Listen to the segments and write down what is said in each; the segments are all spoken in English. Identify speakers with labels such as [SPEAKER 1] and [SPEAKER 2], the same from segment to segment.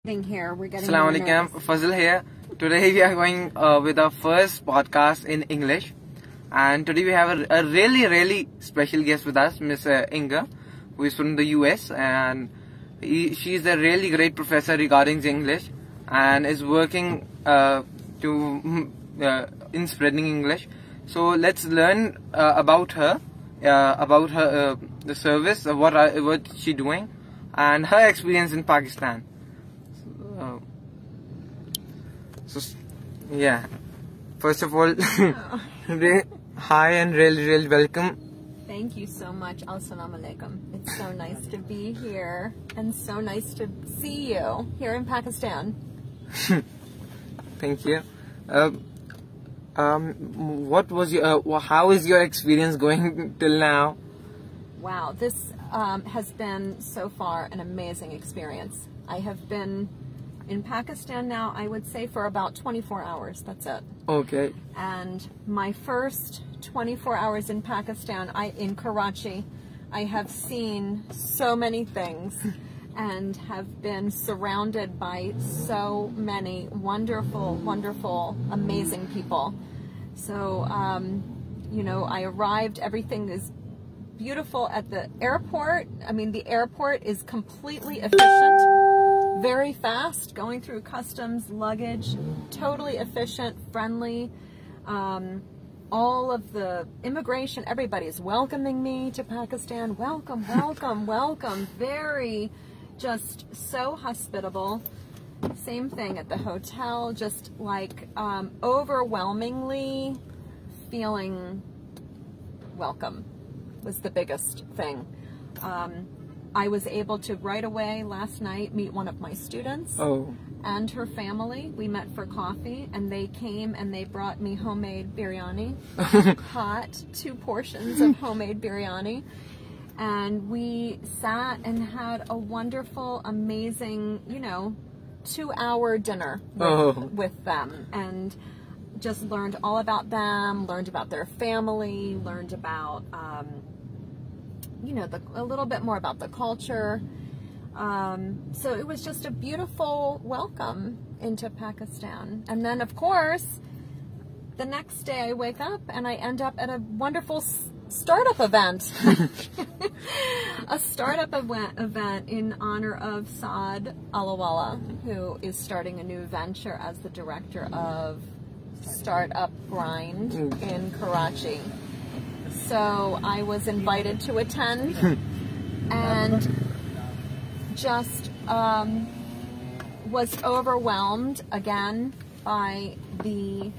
[SPEAKER 1] Here. We're getting
[SPEAKER 2] Assalamu alaikum, Fazal here. Today we are going with our first podcast in English, and today we have a really special guest with us, Miss Inge, who is from the US, and she is a really great professor regarding English and is working in spreading English. So let's learn about her, the service, what she doing, and her experience in Pakistan. So yeah, first of all, hi and really welcome.
[SPEAKER 1] Thank you so much. Assalamu alaikum. It's so nice to be here and so nice to see you here in Pakistan.
[SPEAKER 2] Thank you. What was your how is your experience going till now?
[SPEAKER 1] Wow, this has been so far an amazing experience. I have been in Pakistan now, I would say, for about 24 hours. That's it.
[SPEAKER 2] Okay.
[SPEAKER 1] And my first 24 hours in Pakistan, in Karachi, I have seen so many things and have been surrounded by so many wonderful, amazing people. So, you know, I arrived, everything is beautiful at the airport. I mean, the airport is completely efficient. Very fast, going through customs, luggage, totally efficient, friendly. All of the immigration, everybody is welcoming me to Pakistan. Welcome. Very, just so hospitable. Same thing at the hotel, just like overwhelmingly feeling welcome was the biggest thing. I was able to right away last night meet one of my students and her family. We met for coffee and they came and they brought me homemade biryani, hot 2 portions of homemade biryani. And we sat and had a wonderful, amazing, you know, 2-hour dinner with them and just learned all about them, learned about their family, learned about, you know, a little bit more about the culture. So it was just a beautiful welcome into Pakistan. And then, of course, the next day I wake up and I end up at a wonderful startup event. A startup event in honor of Saad Allahwala, who is starting a new venture as the director of Startup Grind in Karachi. So I was invited to attend and just was overwhelmed again by the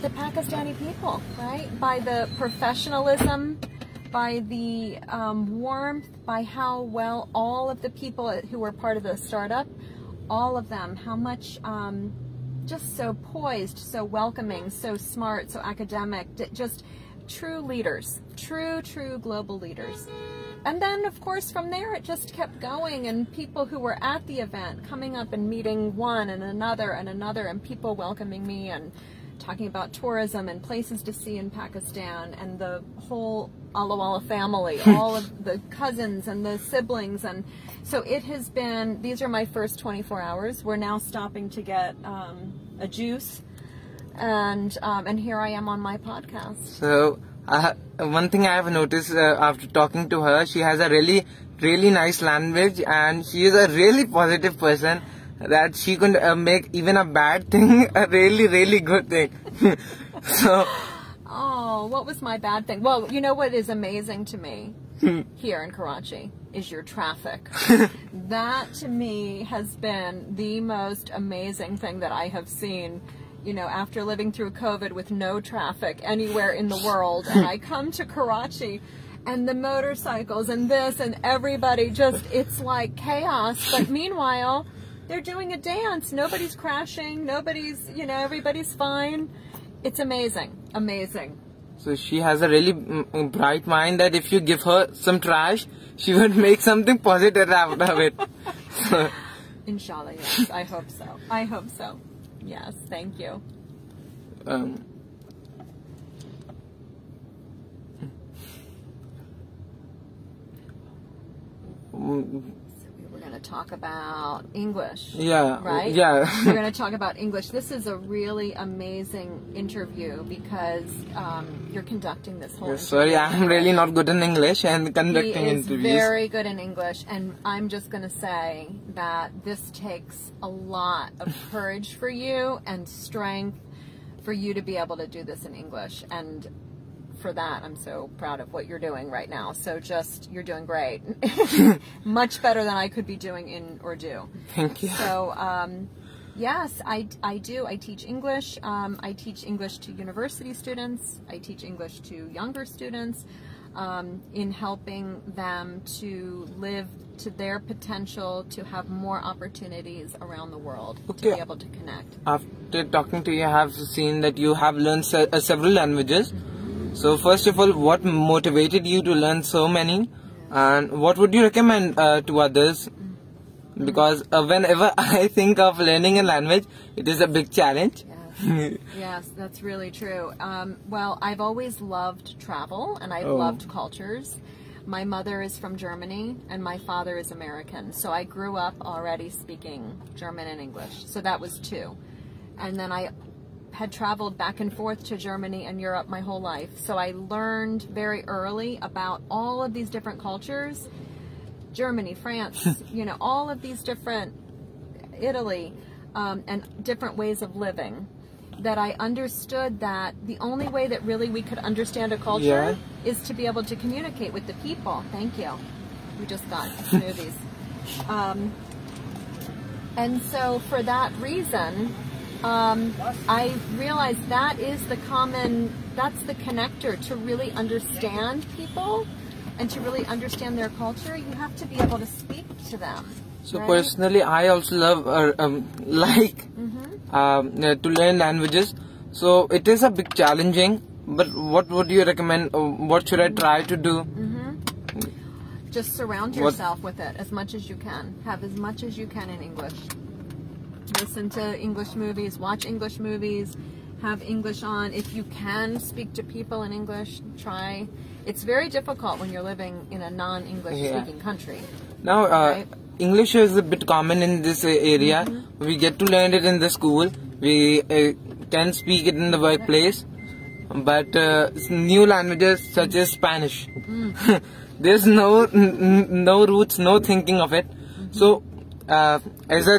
[SPEAKER 1] Pakistani people, right? By the professionalism, by the warmth, by how well all of the people who were part of the startup, all of them, how much just so poised, so welcoming, so smart, so academic, just true leaders, true global leaders. And then, of course, from there it just kept going, and people who were at the event coming up and meeting one and another, and people welcoming me and talking about tourism and places to see in Pakistan, and the whole allahwala family, all of the cousins and the siblings. And so it has been, these are my first 24 hours. We're now stopping to get a juice, and here I am on my podcast.
[SPEAKER 2] So one thing I have noticed after talking to her, she has a really nice language, and she is a really positive person, that she could make even a bad thing a really good thing. So,
[SPEAKER 1] oh, what was my bad thing? Well, you know what is amazing to me here in Karachi is your traffic. That to me has been the most amazing thing that I have seen, you know, after living through COVID with no traffic anywhere in the world. And I come to Karachi and the motorcycles and this and everybody just, it's like chaos. But meanwhile, they're doing a dance. Nobody's crashing. Nobody's, you know, everybody's fine. It's amazing.
[SPEAKER 2] So she has a really bright mind that if you give her some trash, she would make something positive out of it.
[SPEAKER 1] Inshallah, yes. I hope so. Yes, thank you. talk about English.
[SPEAKER 2] Yeah.
[SPEAKER 1] Right?
[SPEAKER 2] Yeah.
[SPEAKER 1] We're going to talk about English. This is a really amazing interview because you're conducting this whole interview.
[SPEAKER 2] Sorry, I'm really not good in English and conducting interviews.
[SPEAKER 1] He is very good in English, and I'm just going to say that this takes a lot of courage for you and strength for you to be able to do this in English. And for that, I'm so proud of what you're doing right now. So you're doing great. Much better than I could be doing in Urdu.
[SPEAKER 2] Thank you.
[SPEAKER 1] So, yes, I do. I teach English. I teach English to university students. I teach English to younger students in helping them to live to their potential, to have more opportunities around the world, to be able to connect.
[SPEAKER 2] After talking to you, I have seen that you have learned several languages. So first of all, what motivated you to learn so many, and what would you recommend to others? Because whenever I think of learning a language, it is a big challenge.
[SPEAKER 1] Yes, yes, that's really true. Well, I've always loved travel, and I've loved cultures. My mother is from Germany, and my father is American. So I grew up already speaking German and English. So that was two. And then I had traveled back and forth to Germany and Europe my whole life. So I learned very early about all of these different cultures. Germany, France, you know, all of these different, Italy, and different ways of living, that I understood that the only way that really we could understand a culture is to be able to communicate with the people. Thank you. We just got smoothies. And so for that reason, I realized that is that's the connector to really understand people and to really understand their culture. You have to be able to speak to them.
[SPEAKER 2] So personally, I also love to learn languages. So it is a bit challenging, but what would you recommend? What should I try to do?
[SPEAKER 1] Just surround yourself with it as much as you can. Have as much as you can in English. Listen to English movies, watch English movies, have English on. If you can speak to people in English, try. It's very difficult when you're living in a non-English speaking country.
[SPEAKER 2] Now, right? English is a bit common in this area. We get to learn it in the school. We can speak it in the workplace. But new languages such as Spanish, there's no roots, no thinking of it. So, as a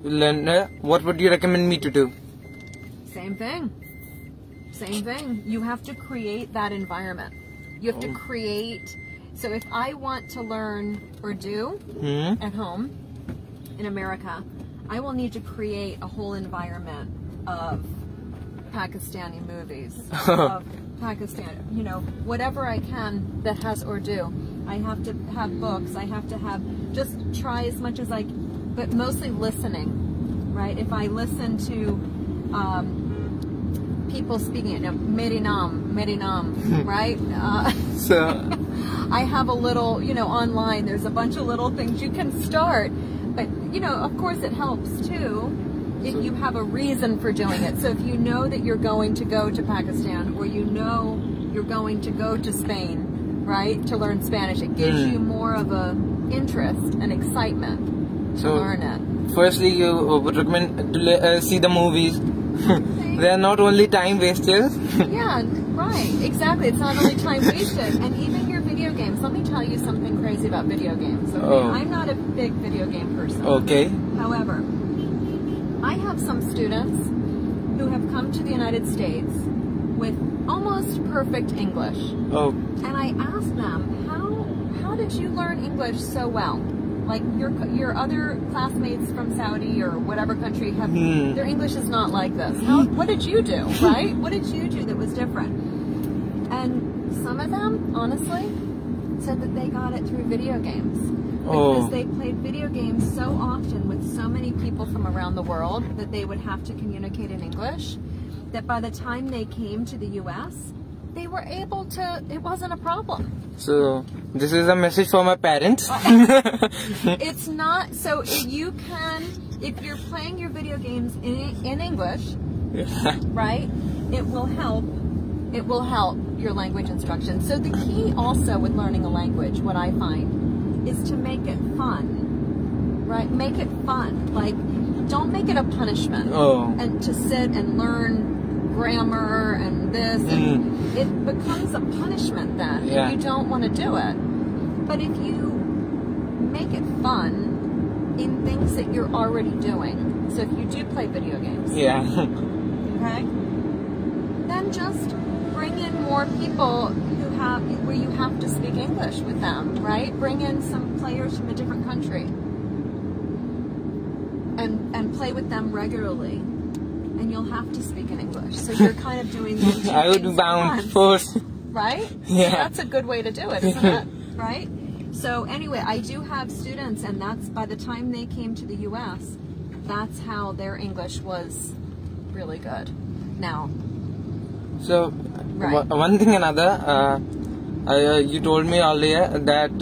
[SPEAKER 2] learner, what would you recommend me to do?
[SPEAKER 1] Same thing. Same thing. You have to create that environment. You have to create. So if I want to learn Urdu at home in America, I will need to create a whole environment of Pakistani movies, of Pakistan, you know, whatever I can that has Urdu. I have to have books. I have to have, just try as much as but mostly listening, right? If I listen to people speaking it, Meri Naam, right?
[SPEAKER 2] So
[SPEAKER 1] I have a little, you know, online, there's a bunch of little things you can start, but, you know, of course it helps too if you have a reason for doing it. So if you know that you're going to go to Pakistan, or you know you're going to go to Spain, right, to learn Spanish, it gives you more of a interest and excitement to learn it.
[SPEAKER 2] Firstly, you would recommend to see the movies. They are not only time wasters.
[SPEAKER 1] Yeah, right, exactly. It's not only time wasted. And even your video games. Let me tell you something crazy about video games. Okay? I'm not a big video game person.
[SPEAKER 2] Okay.
[SPEAKER 1] However, I have some students who have come to the United States with almost perfect English. Oh. And I ask them, how did you learn English so well? Like your other classmates from Saudi or whatever country have their English is not like this. What did you do, right? What did you do that was different? And some of them, honestly, said that they got it through video games. Because they played video games so often with so many people from around the world that they would have to communicate in English, that by the time they came to the U.S., they were able to, it wasn't a problem.
[SPEAKER 2] So, this is a message for my parents.
[SPEAKER 1] It's not, so if you're playing your video games in English, right, it will help your language instruction. So the key also with learning a language, what I find, is to make it fun. right? Make it fun. Like, don't make it a punishment. And to sit and learn grammar and this, and it becomes a punishment then, and you don't want to do it. But if you make it fun in things that you're already doing, so if you do play video games, okay, then just bring in more people where you have to speak English with them, right? Bring in some players from a different country and play with them regularly, and you'll have to speak in English. So you're kind of doing those two
[SPEAKER 2] I would be bound first.
[SPEAKER 1] Right?
[SPEAKER 2] Yeah.
[SPEAKER 1] So that's a good way to do it, isn't it? Right? So anyway, I do have students, and that's by the time they came to the U.S., that's how their English was really good. Now.
[SPEAKER 2] So, one thing another, you told me earlier that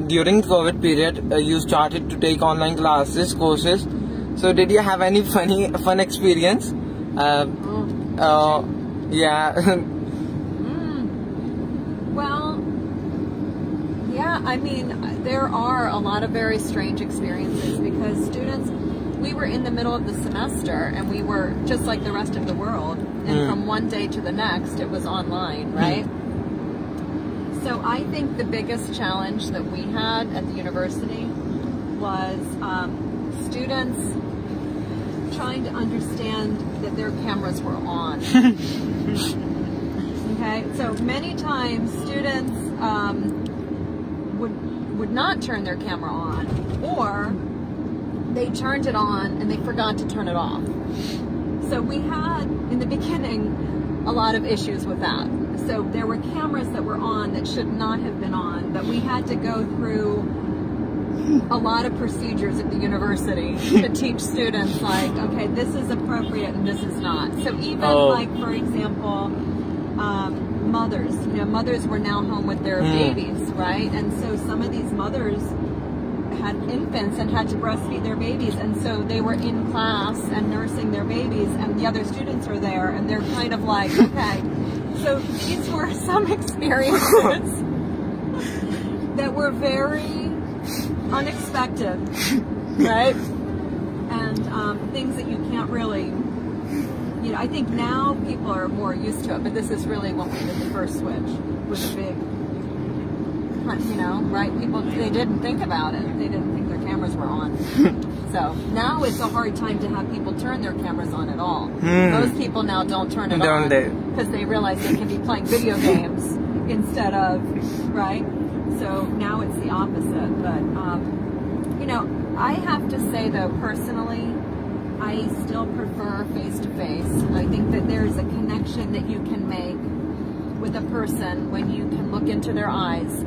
[SPEAKER 2] during COVID period, you started to take online courses. So, did you have any fun experience? Yeah.
[SPEAKER 1] Well, yeah, I mean, there are a lot of very strange experiences because students, we were in the middle of the semester and we were just like the rest of the world, and from one day to the next it was online, right? So I think the biggest challenge that we had at the university was students trying to understand that their cameras were on. Okay, so many times students would not turn their camera on, or they turned it on and they forgot to turn it off. So we had, in the beginning, a lot of issues with that. So there were cameras that were on that should not have been on, that we had to go through a lot of procedures at the university to teach students, like, okay, this is appropriate and this is not. So even like, for example, mothers, mothers were now home with their babies, right? And so some of these mothers had infants and had to breastfeed their babies, and so they were in class and nursing their babies, and the other students are there, and they're kind of like, okay. So these were some experiences that were very unexpected, right? And things that you can't really, I think now people are more used to it, but this is really when we did the first switch, was a big, right? People, they didn't think about it. They didn't think their cameras were on. So now it's a hard time to have people turn their cameras on at all. Most people now don't turn it on because they realize they can be playing video games instead of, right? So now it's the opposite. But, I have to say though, personally, I still prefer face-to-face. I think that there's a connection that you can make with a person when you can look into their eyes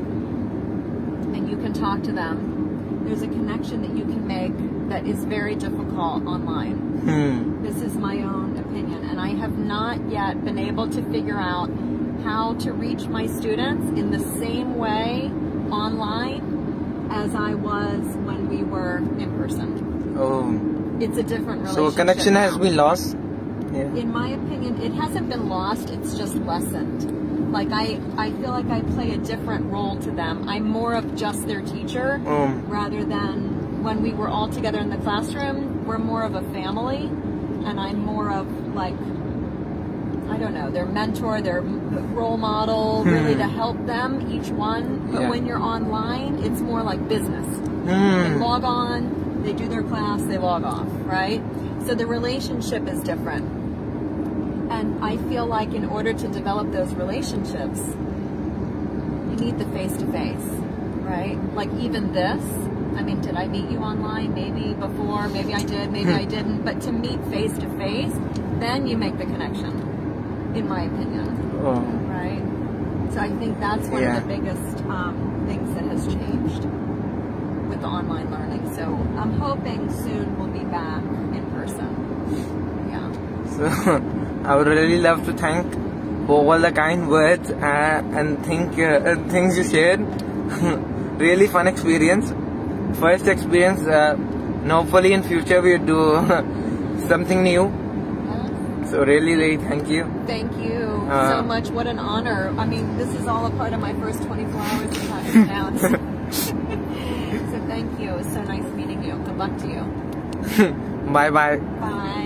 [SPEAKER 1] and you can talk to them. There's a connection that you can make that is very difficult online. This is my own opinion, and I have not yet been able to figure out how to reach my students in the same way online as I was when we were in person. It's a different relationship.
[SPEAKER 2] So connection has been lost?
[SPEAKER 1] Yeah. In my opinion, it hasn't been lost, it's just lessened. Like, I feel like I play a different role to them. I'm more of just their teacher, rather than when we were all together in the classroom, we're more of a family, and I'm more of, like, I don't know, their mentor, their role model, really to help them, each one. But when you're online, it's more like business. They log on, they do their class, they log off, right? So the relationship is different. And I feel like in order to develop those relationships, you need the face-to-face, right? Like even this, I mean, did I meet you online? Maybe before, maybe I did, maybe I didn't. But to meet face-to-face, then you make the connection, in my opinion, right? So I think that's one of the biggest things that has changed with the online learning. So I'm hoping soon we'll be back in person.
[SPEAKER 2] So I would really love to thank for all the kind words and things you shared. Really fun experience. First experience. Hopefully in future we'll do something new. So really thank you.
[SPEAKER 1] Thank you so much. What an honor. I mean, this is all a part of my first 24 hours of Pakistan. So thank you. meeting you. Good luck to you.
[SPEAKER 2] Bye bye.
[SPEAKER 1] Bye.